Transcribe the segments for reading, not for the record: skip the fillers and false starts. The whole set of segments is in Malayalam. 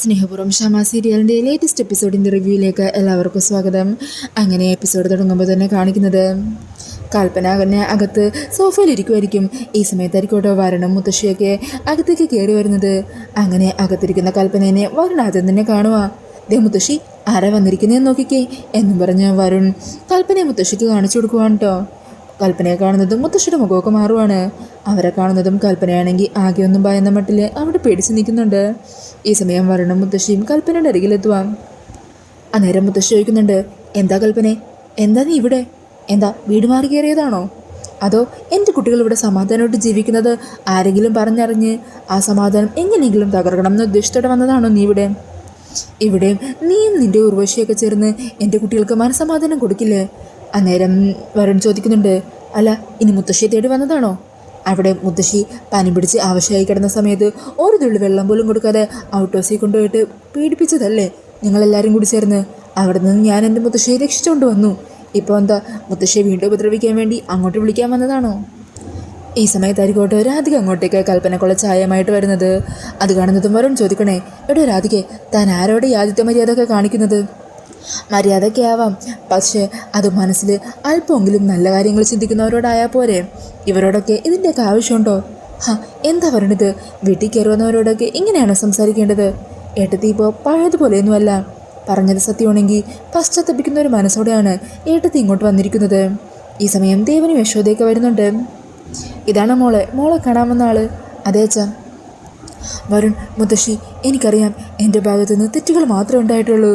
സ്നേഹപൂർവ്വം ക്ഷമ സീരിയലിൻ്റെ ലേറ്റസ്റ്റ് എപ്പിസോഡിൻ്റെ റിവ്യൂയിലേക്ക് എല്ലാവർക്കും സ്വാഗതം. അങ്ങനെ എപ്പിസോഡ് തുടങ്ങുമ്പോൾ തന്നെ കാണിക്കുന്നത് കൽപ്പന തന്നെ അകത്ത് സോഫയിലിരിക്കുമായിരിക്കും. ഈ സമയത്തായിരിക്കോട്ടോ വരണം മുത്തശ്ശിയൊക്കെ അകത്തേക്ക് കയറി വരുന്നത്. അങ്ങനെ അകത്തിരിക്കുന്ന കൽപ്പനേനെ വരുൺ ആദ്യം തന്നെ കാണുക. ദേ മുത്തശ്ശി, ആരാ വന്നിരിക്കുന്നതെന്ന് നോക്കിക്കേ എന്നും പറഞ്ഞ് വരുൺ കൽപ്പനയെ മുത്തശ്ശിക്ക് കാണിച്ചു കൊടുക്കുവാണ് കേട്ടോ. കൽപ്പനയെ കാണുന്നതും മുത്തശ്ശിയുടെ മുഖമൊക്കെ മാറുവാണ്. അവരെ കാണുന്നതും കൽപ്പനയാണെങ്കിൽ ആകെയൊന്നും ഭയന്ന മട്ടിൽ അവിടെ പേടിച്ച് നിൽക്കുന്നുണ്ട്. ഈ സമയം വരണം മുത്തശ്ശിയും കൽപ്പനയുടെ അരികിലെത്തുവാം. അന്നേരം മുത്തശ്ശി ചോദിക്കുന്നുണ്ട്, എന്താ കൽപ്പനെ, എന്താ നീ ഇവിടെ? എന്താ വീട് മാറി കയറിയതാണോ? അതോ എൻ്റെ കുട്ടികൾ ഇവിടെ സമാധാനമായിട്ട് ജീവിക്കുന്നത് ആരെങ്കിലും പറഞ്ഞറിഞ്ഞ് ആ സമാധാനം എങ്ങനെയെങ്കിലും തകർക്കണം എന്ന ഉദ്ദേശത്തോടെ വന്നതാണോ നീ ഇവിടെ? ഇവിടെയും നീയും നിൻ്റെ ഉർവശിയൊക്കെ ചേർന്ന് എൻ്റെ കുട്ടികൾക്ക് മനസ്സമാധാനം കൊടുക്കില്ലേ? അന്നേരം വരുൺ ചോദിക്കുന്നുണ്ട്, അല്ല ഇനി മുത്തശ്ശിയെ തേടി വന്നതാണോ? അവിടെ മുത്തശ്ശി പനി പിടിച്ച് ആവശ്യമായി കിടന്ന സമയത്ത് ഒരു തുള്ളി വെള്ളം പോലും കൊടുക്കാതെ ഔട്ട് ഹൗസിൽ കൊണ്ടുപോയിട്ട് പീഡിപ്പിച്ചതല്ലേ നിങ്ങളെല്ലാവരും കൂടി ചേർന്ന്? അവിടെ നിന്ന് ഞാൻ എൻ്റെ മുത്തശ്ശിയെ രക്ഷിച്ചുകൊണ്ട് വന്നു. ഇപ്പോൾ എന്താ മുത്തശ്ശിയെ വീണ്ടും ഉപദ്രവിക്കാൻ വേണ്ടി അങ്ങോട്ട് വിളിക്കാൻ വന്നതാണോ? ഈ സമയത്തായിരിക്കോട്ടെ രാധിക അങ്ങോട്ടേക്ക് കൽപ്പനക്കുള്ള ചായമായിട്ട് വരുന്നത്. അത് കാണുന്നതും വരുൺ ചോദിക്കണേ, എടോ രാധികെ, താൻ ആരോടെ യാതിത്യ മര്യാദ ഒക്കെ കാണിക്കുന്നത്? മര്യാദയ്ക്ക് ആവാം, പക്ഷേ അത് മനസ്സിൽ അല്പമെങ്കിലും നല്ല കാര്യങ്ങൾ ചിന്തിക്കുന്നവരോടായാൽ പോരെ. ഇവരോടൊക്കെ ഇതിൻ്റെയൊക്കെ ആവശ്യമുണ്ടോ? എന്താ പറയണത്? വീട്ടിൽ കയറി വന്നവരോടൊക്കെ ഇങ്ങനെയാണോ സംസാരിക്കേണ്ടത്? ഏട്ടത്തി ഇപ്പോൾ പഴയതുപോലെയൊന്നുമല്ല. പറഞ്ഞത് സത്യമാണെങ്കിൽ പശ്ചാത്തപിക്കുന്ന ഒരു മനസ്സോടെയാണ് ഏട്ടത്തി ഇങ്ങോട്ട് വന്നിരിക്കുന്നത്. ഈ സമയം ദേവനും യശോദയൊക്കെ വരുന്നുണ്ട്. ഇതാണ് മോളെ കാണാമെന്ന ആള്. അതേ അച്ഛാ. വരുൺ, മുത്തശ്ശി, എനിക്കറിയാം എൻ്റെ ഭാഗത്തുനിന്ന് തെറ്റുകൾ മാത്രമേ ഉണ്ടായിട്ടുള്ളൂ.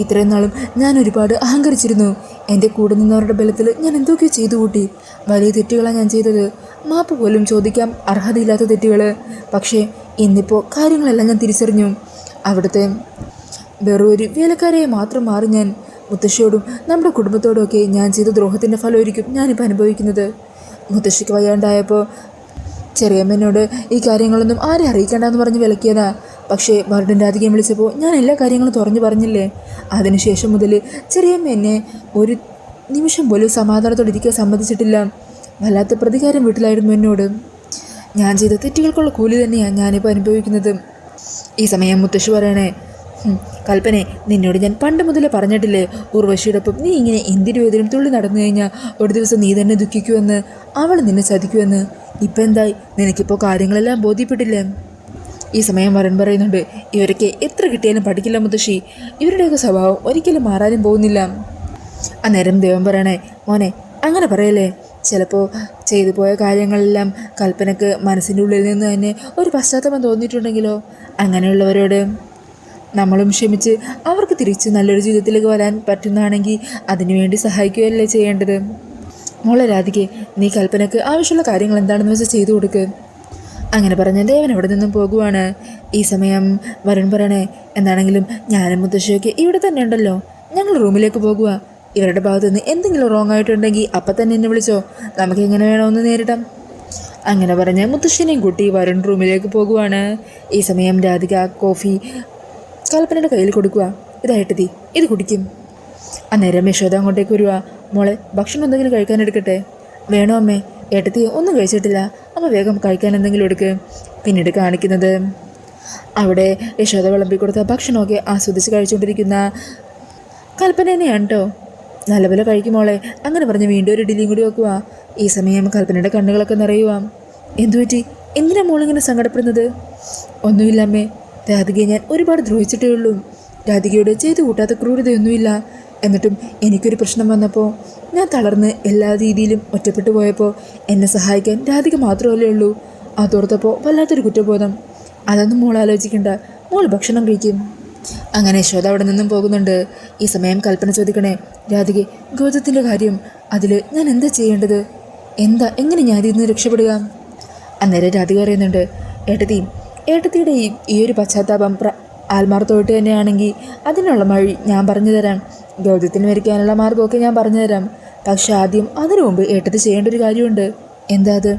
ഇത്രയും നാളും ഞാൻ ഒരുപാട് അഹങ്കരിച്ചിരുന്നു. എൻ്റെ കൂടെ നിന്നവരുടെ ബലത്തിൽ ഞാൻ എന്തൊക്കെയോ ചെയ്തു കൂട്ടി. വലിയ തെറ്റുകളാണ് ഞാൻ ചെയ്തത്, മാപ്പ് പോലും ചോദിക്കാൻ അർഹതയില്ലാത്ത തെറ്റുകൾ. പക്ഷേ ഇന്നിപ്പോൾ കാര്യങ്ങളെല്ലാം ഞാൻ തിരിച്ചറിഞ്ഞു. അവിടുത്തെ വെറും ഒരു വേലക്കാരെ മാത്രം മാറി ഞാൻ. മുത്തശ്ശിയോടും നമ്മുടെ കുടുംബത്തോടുമൊക്കെ ഞാൻ ചെയ്ത ദ്രോഹത്തിൻ്റെ ഫലമായിരിക്കും ഞാനിപ്പോൾ അനുഭവിക്കുന്നത്. മുത്തശ്ശിക്ക് വയ്യാണ്ടായപ്പോൾ ചെറിയമ്മേനോട് ഈ കാര്യങ്ങളൊന്നും ആരെ അറിയിക്കേണ്ടെന്ന് പറഞ്ഞ് വിലക്കിയതാ. പക്ഷേ വരുണിൻ്റെ അധികം വിളിച്ചപ്പോൾ ഞാൻ എല്ലാ കാര്യങ്ങളും തുറന്നു പറഞ്ഞില്ലേ. അതിനുശേഷം മുതൽ ചെറിയമ്മ എന്നെ ഒരു നിമിഷം പോലും സമാധാനത്തോടെ ഇരിക്കാൻ സമ്മതിച്ചിട്ടില്ല. വല്ലാത്ത പ്രതികാരം വീട്ടിലായിരുന്നു എന്നോട്. ഞാൻ ചെയ്ത തെറ്റുകൾക്കുള്ള കൂലി തന്നെയാണ് ഞാനിപ്പോൾ അനുഭവിക്കുന്നത്. ഈ സമയം മുത്തശ്ശി പറയണേ, കൽപ്പനെ, നിന്നോട് ഞാൻ പണ്ട് മുതലേ പറഞ്ഞിട്ടില്ലേ, ഉർവശിയോടൊപ്പം നീ ഇങ്ങനെ എന്തിനും ഏതിനും തുള്ളി നടന്നു കഴിഞ്ഞാൽ ഒരു ദിവസം നീ തന്നെ ദുഃഖിക്കുമെന്ന്, അവൾ നിന്നെ ചതിക്കുമെന്ന്. ഇപ്പം എന്തായി? നിനക്കിപ്പോൾ കാര്യങ്ങളെല്ലാം ബോധ്യപ്പെട്ടില്ലേ? ഈ സമയം വരുൺ പറയുന്നുണ്ട്, ഇവരൊക്കെ എത്ര കിട്ടിയാലും പഠിക്കില്ല മുത്തശ്ശി. ഇവരുടെയൊക്കെ സ്വഭാവം ഒരിക്കലും മാറാനും പോകുന്നില്ല. അന്നേരം ദേവൻ പറയണേ, മോനെ അങ്ങനെ പറയല്ലേ. ചിലപ്പോൾ ചെയ്തു പോയ കാര്യങ്ങളെല്ലാം കൽപ്പനക്ക് മനസ്സിൻ്റെ ഉള്ളിൽ നിന്ന് തന്നെ ഒരു പശ്ചാത്തലം തോന്നിയിട്ടുണ്ടെങ്കിലോ? അങ്ങനെയുള്ളവരോട് നമ്മളും ക്ഷമിച്ച് അവർക്ക് തിരിച്ച് നല്ലൊരു ജീവിതത്തിലേക്ക് വരാൻ പറ്റുന്നതാണെങ്കിൽ അതിനുവേണ്ടി സഹായിക്കുകയല്ലേ ചെയ്യേണ്ടത്. മോളെ രാധികെ, നീ കൽപ്പനക്ക് ആവശ്യമുള്ള കാര്യങ്ങൾ എന്താണെന്ന് വെച്ചാൽ ചെയ്തു കൊടുക്ക്. അങ്ങനെ പറഞ്ഞ് ദേവൻ അവിടെ നിന്നും പോകുവാണ്. ഈ സമയം വരുൺ പറയണേ, എന്താണെങ്കിലും ഞാനും മുത്തശ്ശിയൊക്കെ ഇവിടെ തന്നെ ഉണ്ടല്ലോ, ഞങ്ങൾ റൂമിലേക്ക് പോകുക. ഇവരുടെ ഭാഗത്ത് നിന്ന് എന്തെങ്കിലും റോങ് ആയിട്ടുണ്ടെങ്കിൽ അപ്പം തന്നെ എന്നെ വിളിച്ചോ, നമുക്ക് എങ്ങനെ വേണമെന്ന് നേരിടാം. അങ്ങനെ പറഞ്ഞ് മുത്തശ്ശിനെയും കൂട്ടി വരുൺ റൂമിലേക്ക് പോകുവാണ്. ഈ സമയം രാധിക കോഫി കൽപ്പനയുടെ കയ്യിൽ കൊടുക്കുക. ഇതായിട്ടതി, ഇത് കുടിക്കും. അന്നേരം യശോദ അങ്ങോട്ടേക്ക് വരുക. മോളെ, ഭക്ഷണം എന്തെങ്കിലും കഴിക്കാൻ എടുക്കട്ടെ? വേണോ അമ്മേ? ഏട്ടത്തി ഒന്നും കഴിച്ചിട്ടില്ല, അമ്മ വേഗം കഴിക്കാൻ എന്തെങ്കിലും എടുക്ക്. പിന്നീട് കാണിക്കുന്നത് അവിടെ യശോദ വിളമ്പി കൊടുത്ത ഭക്ഷണമൊക്കെ ആസ്വദിച്ച് കഴിച്ചുകൊണ്ടിരിക്കുന്ന കൽപ്പന തന്നെയാണ് കേട്ടോ. നല്ലപോലെ കഴിക്കും മോളെ. അങ്ങനെ പറഞ്ഞ് വീണ്ടും ഒരു ഇഡ്ഡലിയും കൂടി വെക്കുക. ഈ സമയം കൽപ്പനയുടെ കണ്ണുകളൊക്കെ നിറയുക. എന്തുപറ്റി? എന്തിനാ മോളിങ്ങനെ സങ്കടപ്പെടുന്നത്? ഒന്നുമില്ല അമ്മേ, രാധികയെ ഞാൻ ഒരുപാട് ദ്രോഹിച്ചിട്ടേ ഉള്ളൂ. രാധികയോട് ചെയ്തു കൂട്ടാത്ത ക്രൂരതയൊന്നുമില്ല. എന്നിട്ടും എനിക്കൊരു പ്രശ്നം വന്നപ്പോൾ ഞാൻ തളർന്ന് എല്ലാ രീതിയിലും ഒറ്റപ്പെട്ടു പോയപ്പോൾ എന്നെ സഹായിക്കാൻ രാധിക മാത്രമല്ലേ ഉള്ളൂ. അതോർത്തപ്പോൾ വല്ലാത്തൊരു കുറ്റബോധം. അതൊന്നും മോൾ ആലോചിക്കണ്ട, മോൾ ഭക്ഷണം കഴിക്കും. അങ്ങനെ യശോദ അവിടെ നിന്നും പോകുന്നുണ്ട്. ഈ സമയം കൽപ്പന ചോദിക്കണേ, രാധികെ, ഗൗതത്തിൻ്റെ കാര്യം, അതിൽ ഞാൻ എന്താ ചെയ്യേണ്ടത്? എങ്ങനെ ഞാൻ ഇതിൽ നിന്ന് രക്ഷപ്പെടുക? അന്നേരം രാധിക പറയുന്നുണ്ട്, ഏട്ടത്തിയുടെ ഈ ഒരു പശ്ചാത്താപം ആത്മാർത്ഥമായിട്ട് തന്നെയാണെങ്കിൽ അതിനുള്ള വഴി ഞാൻ പറഞ്ഞു തരാം. ഗൗതത്തിന് മരിക്കാനുള്ള മാർഗമൊക്കെ ഞാൻ പറഞ്ഞു തരാം. പക്ഷെ ആദ്യം അതിനു മുമ്പ് ഏട്ടത്തി ചെയ്യേണ്ട ഒരു കാര്യമുണ്ട്. എന്താ അത്?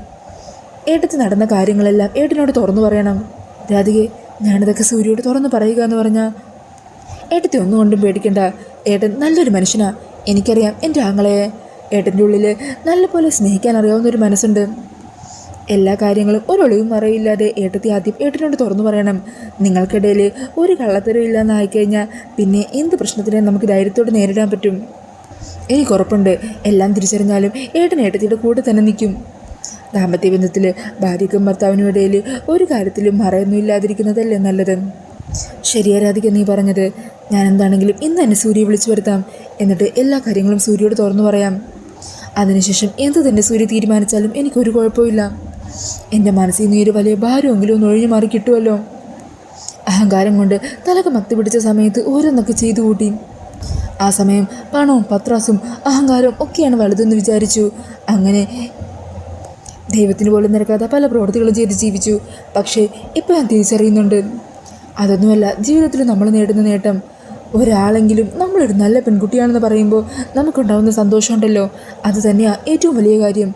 ഏട്ടത്തി നടന്ന കാര്യങ്ങളെല്ലാം ഏട്ടനോട് തുറന്നു പറയണം. രാധികെ, ഞാനിതൊക്കെ സൂര്യയോട് തുറന്നു പറയുക എന്ന് പറഞ്ഞാൽ ഏട്ടത്തി ഒന്നുകൊണ്ടും പേടിക്കണ്ട. ഏട്ടൻ നല്ലൊരു മനുഷ്യനാ. എനിക്കറിയാം എൻ്റെ ആങ്ങളെ. ഏട്ടൻ്റെ ഉള്ളിൽ നല്ലപോലെ സ്നേഹിക്കാൻ അറിയാവുന്നൊരു മനസ്സുണ്ട്. എല്ലാ കാര്യങ്ങളും ഒരൊളിവും മറയില്ലാതെ ഏട്ടത്തി ആദ്യം ഏട്ടനോട് തുറന്നു പറയണം. നിങ്ങൾക്കിടയിൽ ഒരു കള്ളത്തരം ഇല്ലാന്ന് ആയിക്കഴിഞ്ഞാൽ പിന്നെ എന്ത് പ്രശ്നത്തിനെ നമുക്ക് ധൈര്യത്തോടെ നേരിടാൻ പറ്റും. എനിക്കുറപ്പുണ്ട് എല്ലാം തിരിച്ചറിഞ്ഞാലും ഏട്ടൻ ഏട്ടത്തിയുടെ കൂടെ തന്നെ നിൽക്കും. ദാമ്പത്യ ബന്ധത്തിൽ ഭാര്യയ്ക്കും ഭർത്താവിനും ഇടയിൽ ഒരു കാര്യത്തിലും മറയൊന്നുമില്ലാതിരിക്കുന്നതല്ലേ നല്ലത്. ശരിയാ രാധിക നീ പറഞ്ഞത്. ഞാൻ എന്താണെങ്കിലും ഇന്ന് തന്നെ സൂര്യയെ വിളിച്ചു വരുത്താം. എന്നിട്ട് എല്ലാ കാര്യങ്ങളും സൂര്യയോട് തുറന്നു പറയാം. അതിനുശേഷം എന്ത് തന്നെ സൂര്യ തീരുമാനിച്ചാലും എനിക്കൊരു കുഴപ്പമില്ല. എൻ്റെ മനസ്സിൽ നിന്ന് ഒരു വലിയ ഭാരമെങ്കിലും ഒന്ന് ഒഴിഞ്ഞു മാറി കിട്ടുമല്ലോ. അഹങ്കാരം കൊണ്ട് തലക്ക് മത്തി പിടിച്ച സമയത്ത് ഓരോന്നൊക്കെ ചെയ്തു കൂട്ടി. ആ സമയം പണവും പത്രാസും അഹങ്കാരവും ഒക്കെയാണ് വലുതെന്ന് വിചാരിച്ചു. അങ്ങനെ ദൈവത്തിന് പോലും നിരക്കാത്ത പല പ്രവൃത്തികളും ചെയ്ത് ജീവിച്ചു. പക്ഷേ ഇപ്പോൾ ഞാൻ തിരിച്ചറിയുന്നുണ്ട്, അതൊന്നുമല്ല ജീവിതത്തിൽ നമ്മൾ നേടുന്ന നേട്ടം. ഒരാളെങ്കിലും നമ്മളൊരു നല്ല പെൺകുട്ടിയാണെന്ന് പറയുമ്പോൾ നമുക്കുണ്ടാകുന്ന സന്തോഷമുണ്ടല്ലോ, അത് തന്നെയാണ് ഏറ്റവും വലിയ കാര്യം.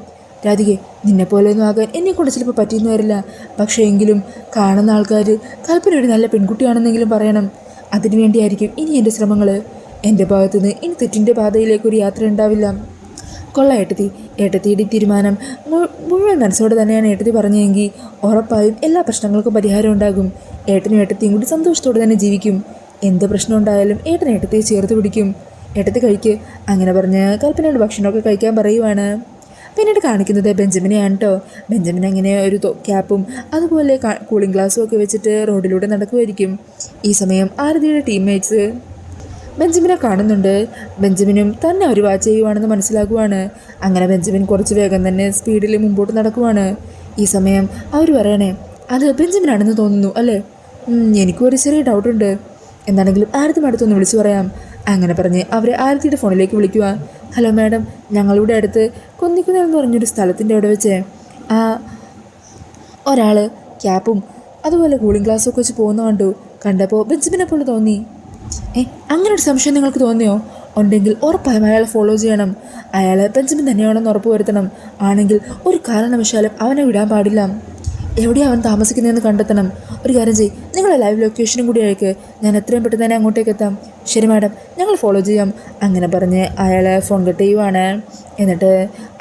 രാധികെ, നിന്നെപ്പോലെയൊന്നും ആകാൻ എന്നെക്കൊണ്ട് ചിലപ്പോൾ പറ്റിയെന്ന് വരില്ല. പക്ഷേ എങ്കിലും കാണുന്ന ആൾക്കാർ കൽപ്പന ഒരു നല്ല പെൺകുട്ടിയാണെന്നെങ്കിലും പറയണം. അതിനുവേണ്ടിയായിരിക്കും ഇനി എൻ്റെ ശ്രമങ്ങൾ. എൻ്റെ ഭാഗത്തുനിന്ന് ഇനി തെറ്റിൻ്റെ പാതയിലേക്കൊരു യാത്ര ഉണ്ടാവില്ല. കൊള്ള ഏട്ടത്തി. ഏട്ടത്തിയുടെ തീരുമാനം മുഴുവൻ മനസ്സോടെ തന്നെയാണ് ഏട്ടത്തി പറഞ്ഞതെങ്കിൽ ഉറപ്പായും എല്ലാ പ്രശ്നങ്ങൾക്കും പരിഹാരം ഉണ്ടാകും. ഏട്ടനും ഏട്ടത്തിയും കൂടി സന്തോഷത്തോടെ തന്നെ ജീവിക്കും. എന്ത് പ്രശ്നം ഉണ്ടായാലും ഏട്ടൻ ഏട്ടത്തിയെ ചേർത്ത് പിടിക്കും. ഏട്ടത്തി കഴിക്ക്. അങ്ങനെ പറഞ്ഞ് കൽപ്പനയുടെ ഭക്ഷണമൊക്കെ കഴിക്കാൻ പറയുവാണ്. പിന്നീട് കാണിക്കുന്നത് ബെഞ്ചമിനെയാണ് കേട്ടോ. ബെഞ്ചമിൻ അങ്ങനെ ഒരു ക്യാപ്പും അതുപോലെ കൂളിംഗ് ഗ്ലാസ്സും ഒക്കെ വെച്ചിട്ട് റോഡിലൂടെ നടക്കുമായിരിക്കും. ഈ സമയം ആരതിയുടെ ടീംമേറ്റ്സ് ബെഞ്ചമിനെ കാണുന്നുണ്ട്. ബെഞ്ചമിനും തന്നെ ഒരു വാച്ച് ചെയ്യുവാണെന്ന് മനസ്സിലാക്കുവാണ്. അങ്ങനെ ബെഞ്ചമിൻ കുറച്ച് വേഗം തന്നെ സ്പീഡിൽ മുമ്പോട്ട് നടക്കുവാണ്. ഈ സമയം അവർ പറയണേ, അത് ബെഞ്ചമിനാണെന്ന് തോന്നുന്നു അല്ലേ? എനിക്കും ഒരു ചെറിയ ഡൗട്ടുണ്ട്. എന്താണെങ്കിലും ആരതിയുടെ അടുത്തൊന്ന് വിളിച്ചു പറയാം. അങ്ങനെ പറഞ്ഞ് അവരെ ആരതിയുടെ ഫോണിലേക്ക് വിളിക്കുക. ഹലോ മാഡം, ഞങ്ങളിവിടെ അടുത്ത് കൊന്നിക്കുന്നിൽ എന്ന് പറഞ്ഞൊരു സ്ഥലത്തിൻ്റെ അവിടെ വെച്ച് ഒരാൾ ക്യാപ്പും അതുപോലെ കൂളിംഗ് ഗ്ലാസ്സും ഒക്കെ വെച്ച് പോകുന്ന കണ്ടപ്പോൾ ബെഞ്ചമിനെ പോലെ തോന്നി. അങ്ങനെ ഒരു സംശയം നിങ്ങൾക്ക് തോന്നിയോ? ഉണ്ടെങ്കിൽ ഉറപ്പായും അയാളെ ഫോളോ ചെയ്യണം. അയാൾ ബെഞ്ചമിൻ തന്നെയാണെന്ന് ഉറപ്പ് വരുത്തണം. ആണെങ്കിൽ ഒരു കാരണവശാലും അവനെ വിടാൻ പാടില്ല. എവിടെയാണ് അവൻ താമസിക്കുന്നതെന്ന് കണ്ടെത്തണം. ഒരു കാര്യം ചെയ്യ്, നിങ്ങളെ ലൈവ് ലൊക്കേഷനും കൂടി അയക്ക്. ഞാൻ എത്രയും പെട്ടെന്ന് തന്നെ അങ്ങോട്ടേക്ക് എത്താം. ശരി മാഡം, ഞങ്ങൾ ഫോളോ ചെയ്യാം. അങ്ങനെ പറഞ്ഞ് അയാളെ ഫോൺ കട്ട് ചെയ്യുവാണ്. എന്നിട്ട്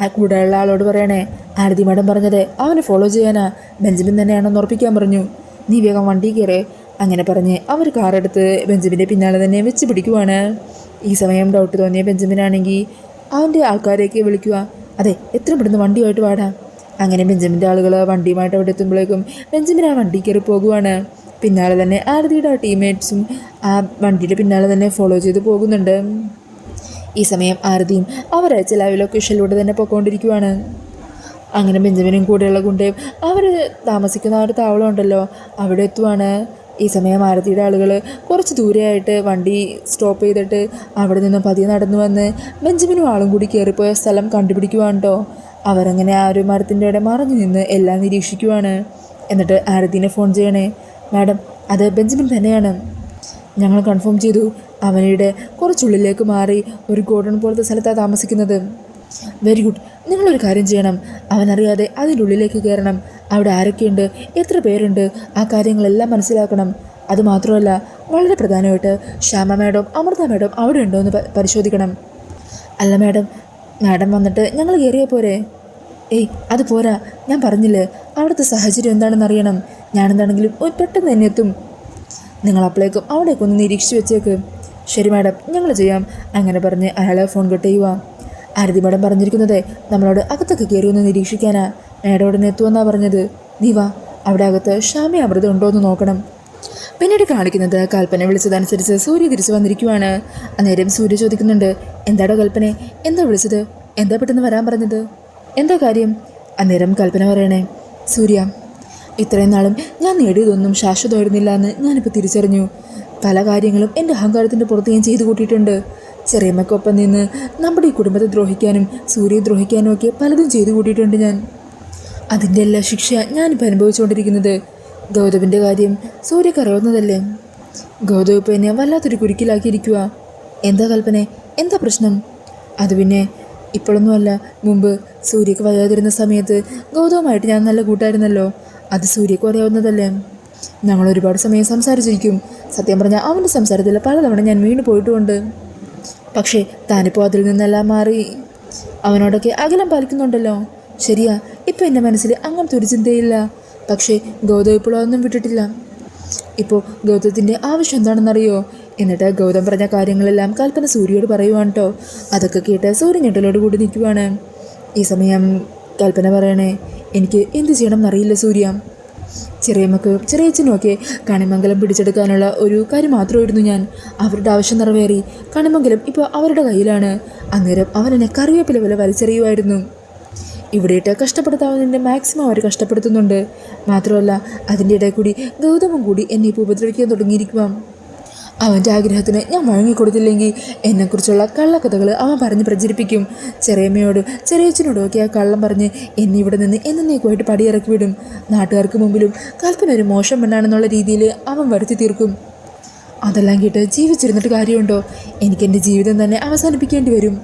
ആ കൂടെയുള്ള ആളോട് പറയണേ, ആരതി മാഡം പറഞ്ഞത് അവനെ ഫോളോ ചെയ്യാനാ, ബെഞ്ചമിൻ തന്നെയാണെന്ന് ഉറപ്പിക്കാൻ പറഞ്ഞു. നീ വേഗം വണ്ടി കയറേ. അങ്ങനെ പറഞ്ഞ് അവർ കാറെടുത്ത് ബെഞ്ചമിൻ്റെ പിന്നാലെ തന്നെ വെച്ച് പിടിക്കുവാണ്. ഈ സമയം ഡൗട്ട് തോന്നിയ ബെഞ്ചമിനാണെങ്കിൽ അവൻ്റെ ആൾക്കാരെയൊക്കെ വിളിക്കുക. അതെ, എത്രയും പെട്ടെന്ന് വണ്ടിയുമായിട്ട് വാടാ. അങ്ങനെ ബെഞ്ചമിൻ്റെ ആളുകൾ വണ്ടിയുമായിട്ട് അവിടെ എത്തുമ്പോഴേക്കും ബെഞ്ചമിൻ ആ വണ്ടി കയറി പോകുവാണ്. പിന്നാലെ തന്നെ ആരതിയുടെ ആ ടീംമേറ്റ്സും ആ വണ്ടിയുടെ പിന്നാലെ തന്നെ ഫോളോ ചെയ്ത് പോകുന്നുണ്ട്. ഈ സമയം ആരതിയും അവരയച്ച ലൈവ് ലൊക്കേഷനിലൂടെ തന്നെ പോയിക്കൊണ്ടിരിക്കുവാണ്. അങ്ങനെ ബെഞ്ചമിനും കൂടെയുള്ള ഗുണ്ടയും അവർ താമസിക്കുന്ന ആ ഒരു താവളം ഉണ്ടല്ലോ അവിടെ എത്തുവാണ്. ഈ സമയം ആരതിയുടെ ആളുകൾ കുറച്ച് ദൂരെയായിട്ട് വണ്ടി സ്റ്റോപ്പ് ചെയ്തിട്ട് അവിടെ നിന്ന് പതിയെ നടന്നു വന്ന് ബെഞ്ചമിനും ആളും കൂടി കയറിപ്പോയ സ്ഥലം കണ്ടുപിടിക്കുവാണ് കേട്ടോ. അവരങ്ങനെ ആ ഒരു മരത്തിൻ്റെ അവിടെ മറഞ്ഞു നിന്ന് എല്ലാം നിരീക്ഷിക്കുവാണ്. എന്നിട്ട് ആരതിനെ ഫോൺ ചെയ്യണേ. മാഡം, അത് ബെഞ്ചമിൻ തന്നെയാണ്. ഞങ്ങൾ കൺഫേം ചെയ്തു. അവനിടെ കുറച്ചുള്ളിലേക്ക് മാറി ഒരു ഗോഡൺ പോലത്തെ സ്ഥലത്താണ് താമസിക്കുന്നത്. Very good. നിങ്ങളൊരു കാര്യം ചെയ്യണം, അവനറിയാതെ അതിൻ്റെ ഉള്ളിലേക്ക് കയറണം. അവിടെ ആരൊക്കെയുണ്ട്, എത്ര പേരുണ്ട്, ആ കാര്യങ്ങളെല്ലാം മനസ്സിലാക്കണം. അതുമാത്രമല്ല, വളരെ പ്രധാനമായിട്ട് ശ്യാമ മാഡം അമൃത മാഡം അവിടെ ഉണ്ടോ എന്ന് പരിശോധിക്കണം. അല്ല മാഡം, മാഡം വന്നിട്ട് ഞങ്ങൾ കയറിയാൽ പോരെ? അത് പോരാ. ഞാൻ പറഞ്ഞില്ലേ, അവിടുത്തെ സാഹചര്യം എന്താണെന്ന് അറിയണം. ഞാനെന്താണെങ്കിലും പെട്ടെന്ന് തന്നെ എത്തും. നിങ്ങൾ അപ്പോഴേക്കും അവിടേക്കൊന്ന് നിരീക്ഷിച്ച് വെച്ചേക്ക്. ശരി മാഡം, ഞങ്ങൾ ചെയ്യാം. അങ്ങനെ പറഞ്ഞ് അയാളെ ഫോൺ കട്ട് ചെയ്യുക. ആരതി മാഡം പറഞ്ഞിരിക്കുന്നത് നമ്മളോട് അകത്തൊക്കെ കയറി ഒന്ന് നിരീക്ഷിക്കാനാ. മാഡം ഉടനെ എത്തുമെന്നാണ് പറഞ്ഞത്. നീ വാ, അവിടെ അകത്ത് ശ്യാമ അമൃത ഉണ്ടോ എന്ന് നോക്കണം. പിന്നീട് കാണിക്കുന്നത് കൽപ്പന വിളിച്ചതനുസരിച്ച് സൂര്യ തിരിച്ചു വന്നിരിക്കുവാണ്. അന്നേരം സൂര്യ ചോദിക്കുന്നുണ്ട്, എന്താടോ കൽപ്പനെ, എന്താ വിളിച്ചത്? എന്താ പെട്ടെന്ന് വരാൻ പറഞ്ഞത്? എന്താ കാര്യം? അന്നേരം കൽപ്പന പറയണേ, സൂര്യ, ഇത്രയും നാളും ഞാൻ നേടിയതൊന്നും ശാശ്വതമായിരുന്നില്ല എന്ന് ഞാനിപ്പോൾ തിരിച്ചറിഞ്ഞു. പല കാര്യങ്ങളും എൻ്റെ അഹങ്കാരത്തിൻ്റെ പുറത്ത് ഞാൻ ചെയ്തു കൂട്ടിയിട്ടുണ്ട്. ചെറിയമ്മയ്ക്കൊപ്പം നിന്ന് നമ്മുടെ ഈ കുടുംബത്തെ ദ്രോഹിക്കാനും സൂര്യയെ ദ്രോഹിക്കാനും ഒക്കെ പലതും ചെയ്തു കൂട്ടിയിട്ടുണ്ട് ഞാൻ. അതിൻ്റെ എല്ലാ ശിക്ഷ ഞാനിപ്പോൾ അനുഭവിച്ചുകൊണ്ടിരിക്കുന്നത്. ഗൗതമിൻ്റെ കാര്യം സൂര്യക്ക് അറിയാവുന്നതല്ലേ. ഗൗതം ഇപ്പോൾ എന്നെ വല്ലാത്തൊരു കുരുക്കിലാക്കിയിരിക്കുക. എന്താ കൽപ്പനെ, എന്താ പ്രശ്നം? അത് പിന്നെ ഇപ്പോഴൊന്നുമല്ല, മുമ്പ് സൂര്യക്ക് വയ്യാതിരുന്ന സമയത്ത് ഗൗതവുമായിട്ട് ഞാൻ നല്ല കൂട്ടായിരുന്നല്ലോ. അത് സൂര്യക്ക് അറിയാവുന്നതല്ലേ. ഞങ്ങൾ ഒരുപാട് സമയം സംസാരിച്ചിരിക്കും. സത്യം പറഞ്ഞാൽ അവൻ്റെ സംസാരത്തിൽ പലതവണ ഞാൻ വീണ് പോയിട്ടുമുണ്ട്. പക്ഷേ താനിപ്പോൾ അതിൽ നിന്നെല്ലാം മാറി അവനോടൊക്കെ അകലം പാലിക്കുന്നുണ്ടല്ലോ. ശരിയാ, ഇപ്പം എൻ്റെ മനസ്സിൽ അങ്ങനത്തെ ഒരു ചിന്തയില്ല. പക്ഷേ ഗൗതം ഇപ്പോഴും അതൊന്നും വിട്ടിട്ടില്ല. ഇപ്പോൾ ഗൗതത്തിൻ്റെ ആവശ്യം എന്താണെന്നറിയോ? എന്നിട്ട് ഗൗതം പറഞ്ഞ കാര്യങ്ങളെല്ലാം കൽപ്പന സൂര്യയോട് പറയുവാണ് കേട്ടോ. അതൊക്കെ കേട്ട് സൂര്യ ഞെട്ടലോട് കൂടി നിൽക്കുവാണ്. ഈ സമയം കൽപ്പന പറയണേ, എനിക്ക് എന്ത് ചെയ്യണം എന്നറിയില്ല സൂര്യ. ചെറിയമ്മക്ക് ചെറിയച്ഛനുമൊക്കെ കണിമംഗലം പിടിച്ചെടുക്കാനുള്ള ഒരു കാര്യം മാത്രമായിരുന്നു ഞാൻ. അവരുടെ ആവശ്യം നിറവേറി. കണിമംഗലം ഇപ്പോൾ അവരുടെ കയ്യിലാണ്. അന്നേരം അവനെന്നെ കറിവേപ്പില പോലെ വലിച്ചെറിയുമായിരുന്നു. ഇവിടെയിട്ട് കഷ്ടപ്പെടുത്താവുന്നതിൻ്റെ മാക്സിമം അവർ കഷ്ടപ്പെടുത്തുന്നുണ്ട്. മാത്രമല്ല അതിൻ്റെ ഇടയിൽ കൂടി ഗൗതമം കൂടി എന്നെ ഇപ്പോൾ ഉപദ്രവിക്കാൻ തുടങ്ങിയിരിക്കുക. അവൻ്റെ ആഗ്രഹത്തിന് ഞാൻ വഴങ്ങിക്കൊടുത്തില്ലെങ്കിൽ എന്നെക്കുറിച്ചുള്ള കള്ളക്കഥകൾ അവൻ പറഞ്ഞ് പ്രചരിപ്പിക്കും. ചെറിയമ്മയോട് ചെറിയച്ഛനോടും ഒക്കെ ആ കള്ളം പറഞ്ഞ് എന്നെ ഇവിടെ നിന്ന് എന്നേക്കുമായിട്ട് പടിയിറക്കി വിടും. നാട്ടുകാർക്ക് മുമ്പിലും കൽപ്പന ഒരു മോശം പെണ്ണാണെന്നുള്ള രീതിയിൽ അവൻ വരുത്തി തീർക്കും. അതെല്ലാം കേട്ട് ജീവിച്ചിരുന്നിട്ട് കാര്യമുണ്ടോ? എനിക്കെൻ്റെ ജീവിതം തന്നെ അവസാനിപ്പിക്കേണ്ടി വരും.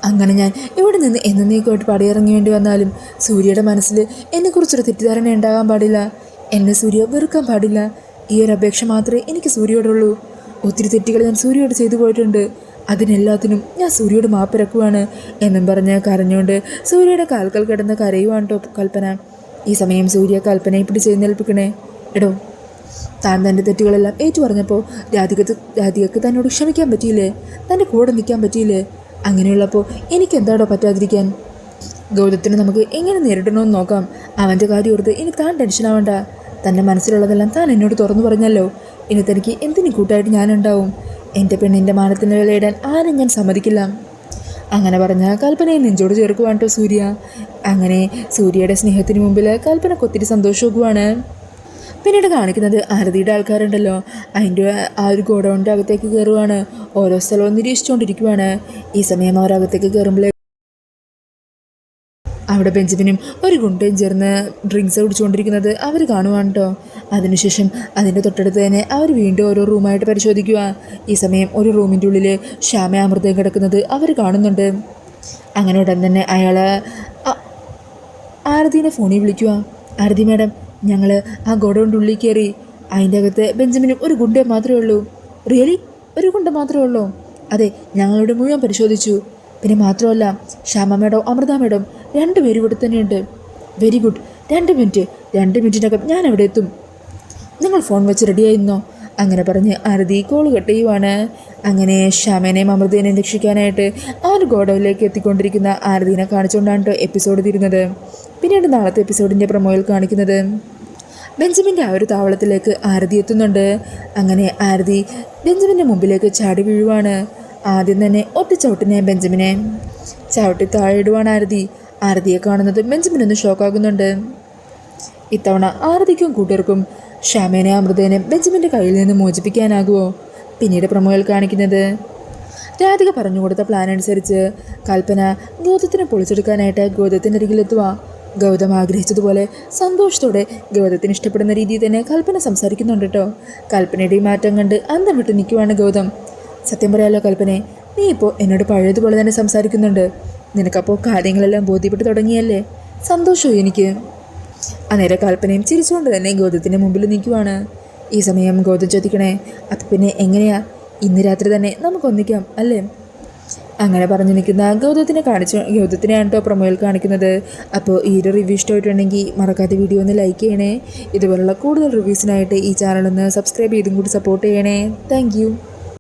അങ്ങനെ ഞാൻ ഇവിടെ നിന്ന് എന്നേക്കുമായിട്ട് പടിയിറങ്ങേണ്ടി വന്നാലും സൂര്യയുടെ മനസ്സിൽ എന്നെക്കുറിച്ചൊരു തെറ്റിദ്ധാരണ ഉണ്ടാകാൻ പാടില്ല. എന്നെ സൂര്യ വെറുക്കാൻ പാടില്ല. ഈ ഒരു അപേക്ഷ മാത്രമേ എനിക്ക് സൂര്യയോടുള്ളൂ. ഒത്തിരി തെറ്റുകൾ ഞാൻ സൂര്യയോട് ചെയ്തു പോയിട്ടുണ്ട്. അതിനെല്ലാത്തിനും ഞാൻ സൂര്യയോട് മാപ്പിരക്കുവാണ് എന്നും പറഞ്ഞ് കരഞ്ഞുകൊണ്ട് സൂര്യയുടെ കാൽക്കൽ കിടന്ന് കരയുവാണ് കേട്ടോ കൽപ്പന. ഈ സമയം സൂര്യ കൽപ്പനയെ പിടിച്ച് എഴുന്നേൽപ്പിക്കണേ. എടോ, താൻ തൻ്റെ തെറ്റുകളെല്ലാം ഏറ്റു പറഞ്ഞപ്പോൾ രാധികക്ക് തന്നോട് ക്ഷമിക്കാൻ പറ്റിയില്ലേ? തൻ്റെ കൂടെ നിൽക്കാൻ പറ്റിയില്ലേ? അങ്ങനെയുള്ളപ്പോൾ എനിക്കെന്താടോ പറ്റാതിരിക്കാൻ? ഗൗതത്തിനെ നമുക്ക് എങ്ങനെ നേരിടണമെന്ന് നോക്കാം. അവൻ്റെ കാര്യം ഓർത്ത് ഇനി താൻ ടെൻഷനാവണ്ട. തൻ്റെ മനസ്സിലുള്ളതെല്ലാം താൻ എന്നോട് തുറന്നു പറഞ്ഞല്ലോ. ഇനി തനിക്ക് എന്തിനു കൂട്ടായിട്ട് ഞാനുണ്ടാവും. എൻ്റെ പെണ്ണിൻ്റെ മാനത്തിന് വിലയിടാൻ ആരും ഞാൻ സമ്മതിക്കില്ല. അങ്ങനെ പറഞ്ഞ കൽപ്പനയെ നെഞ്ചോട് ചേർക്കുവാണ് കേട്ടോ സൂര്യ. അങ്ങനെ സൂര്യയുടെ സ്നേഹത്തിന് മുമ്പിൽ കൽപ്പനക്ക് ഒത്തിരി സന്തോഷമാക്കുവാണ്. പിന്നീട് കാണിക്കുന്നത് ആരതിയുടെ ആൾക്കാരുണ്ടല്ലോ, അതിൻ്റെ ആ ഒരു ഗോഡൗണിൻ്റെ അകത്തേക്ക് കയറുവാണ്. ഓരോ സ്ഥലവും നിരീക്ഷിച്ചുകൊണ്ടിരിക്കുവാണ്. ഈ സമയം അവരകത്തേക്ക് കയറുമ്പോൾ അവിടെ ബെഞ്ചമിനും ഒരു ഗുണ്ടയും ചേർന്ന് ഡ്രിങ്ക്സ് കുടിച്ചുകൊണ്ടിരിക്കുന്നത് അവർ കാണുവാണ് കേട്ടോ. അതിനുശേഷം അതിൻ്റെ തൊട്ടടുത്ത് തന്നെ അവർ വീണ്ടും ഓരോ റൂമായിട്ട് പരിശോധിക്കുക. ഈ സമയം ഒരു റൂമിൻ്റെ ഉള്ളിൽ ശ്യാമ അമൃതയും കിടക്കുന്നത് അവർ കാണുന്നുണ്ട്. അങ്ങനെ ഉടൻ തന്നെ അയാൾ ആരതിനെ ഫോണിൽ വിളിക്കുക. ആരതി മാഡം, ഞങ്ങൾ ആ ഗോഡൗണിൻ്റെ ഉള്ളിൽ കയറി. അതിൻ്റെ അകത്ത് ബെഞ്ചമിനും ഒരു ഗുണ്ടയും മാത്രമേ ഉള്ളൂ. റിയലി? ഒരു ഗുണ്ട മാത്രമേ ഉള്ളൂ? അതെ, ഞങ്ങളിവിടെ മുഴുവൻ പരിശോധിച്ചു. പിന്നെ മാത്രമല്ല, ശ്യാമ മേഡം അമൃത മേഡം രണ്ടുപേരും ഇവിടെ തന്നെയുണ്ട്. Very good. 2 മിനിറ്റിനകം ഞാൻ അവിടെ എത്തും. നിങ്ങൾ ഫോൺ വെച്ച് റെഡിയായിരുന്നോ? അങ്ങനെ പറഞ്ഞ് ആരതി കോൾ കട്ട് ചെയ്യുവാണ്. അങ്ങനെ ശ്യാമേനെയും അമൃതേനെയും രക്ഷിക്കാനായിട്ട് ആ ഒരു ഗോഡൗണിലേക്ക് എത്തിക്കൊണ്ടിരിക്കുന്ന ആരതിനെ കാണിച്ചുകൊണ്ടാണ് എപ്പിസോഡ് തീരുന്നത്. പിന്നീട് നാളത്തെ എപ്പിസോഡിൻ്റെ പ്രൊമോയിൽ കാണിക്കുന്നത് ബെഞ്ചമിൻ്റെ ആ ഒരു താവളത്തിലേക്ക് ആരതി എത്തുന്നുണ്ട്. അങ്ങനെ ആരതി ബെഞ്ചമിൻ്റെ മുമ്പിലേക്ക് ചാടി വീഴുവാണ്. ആദ്യം തന്നെ ഒറ്റ ചവിട്ടിനെ ബെഞ്ചമിനെ ചവിട്ടി താഴെ ഇടുവാണ് ആരതി. ആരതിയെ കാണുന്നത് ബെഞ്ചമിനൊന്ന് ഷോക്കാകുന്നുണ്ട്. ഇത്തവണ ആരതിക്കും കൂട്ടർക്കും ശ്യാമേനെ അമൃതേനെ ബെഞ്ചമിൻ്റെ കയ്യിൽ നിന്ന് മോചിപ്പിക്കാനാകുമോ? പിന്നീട് പ്രൊമോയിൽ കാണിക്കുന്നത് രാധിക പറഞ്ഞുകൊടുത്ത പ്ലാൻ അനുസരിച്ച് കൽപ്പന ഗൗതത്തിനെ പൊളിച്ചെടുക്കാനായിട്ട് ഗൗതത്തിൻ്റെ അരികിലെത്തുക. ഗൗതം ആഗ്രഹിച്ചതുപോലെ സന്തോഷത്തോടെ ഗൗതത്തിന് ഇഷ്ടപ്പെടുന്ന രീതിയിൽ തന്നെ കൽപ്പന സംസാരിക്കുന്നുണ്ട് കേട്ടോ. കൽപ്പനയുടെ മാറ്റം കണ്ട് അന്തം വിട്ട് നിൽക്കുവാണ് ഗൗതം. സത്യം പറയാലോ കൽപ്പനെ, നീ ഇപ്പോൾ എന്നോട് പഴയതുപോലെ തന്നെ സംസാരിക്കുന്നുണ്ട്. നിനക്കപ്പോൾ കാര്യങ്ങളെല്ലാം ബോധ്യപ്പെട്ട് തുടങ്ങിയല്ലേ? സന്തോഷവും എനിക്ക്. അന്നേരം കൽപ്പനയും ചിരിച്ചുകൊണ്ട് തന്നെ ഗൗതത്തിൻ്റെ മുമ്പിൽ നിൽക്കുവാണ്. ഈ സമയം ഗൗതം ചോദിക്കണേ, അപ്പം പിന്നെ എങ്ങനെയാ? ഇന്ന് രാത്രി തന്നെ നമുക്ക് ഒന്നിക്കാം അല്ലേ? അങ്ങനെ പറഞ്ഞു നിൽക്കുന്ന ഗൗതത്തിനെയാണ് കേട്ടോ പ്രൊമോയിൽ കാണിക്കുന്നത്. അപ്പോൾ ഈ ഒരു റിവ്യൂ ഇഷ്ടമായിട്ടുണ്ടെങ്കിൽ മറക്കാതെ വീഡിയോ ഒന്ന് ലൈക്ക് ചെയ്യണേ. ഇതുപോലുള്ള കൂടുതൽ റിവ്യൂസിനായിട്ട് ഈ ചാനലൊന്ന് സബ്സ്ക്രൈബ് ചെയ്തും കൂടി സപ്പോർട്ട് ചെയ്യണേ. താങ്ക്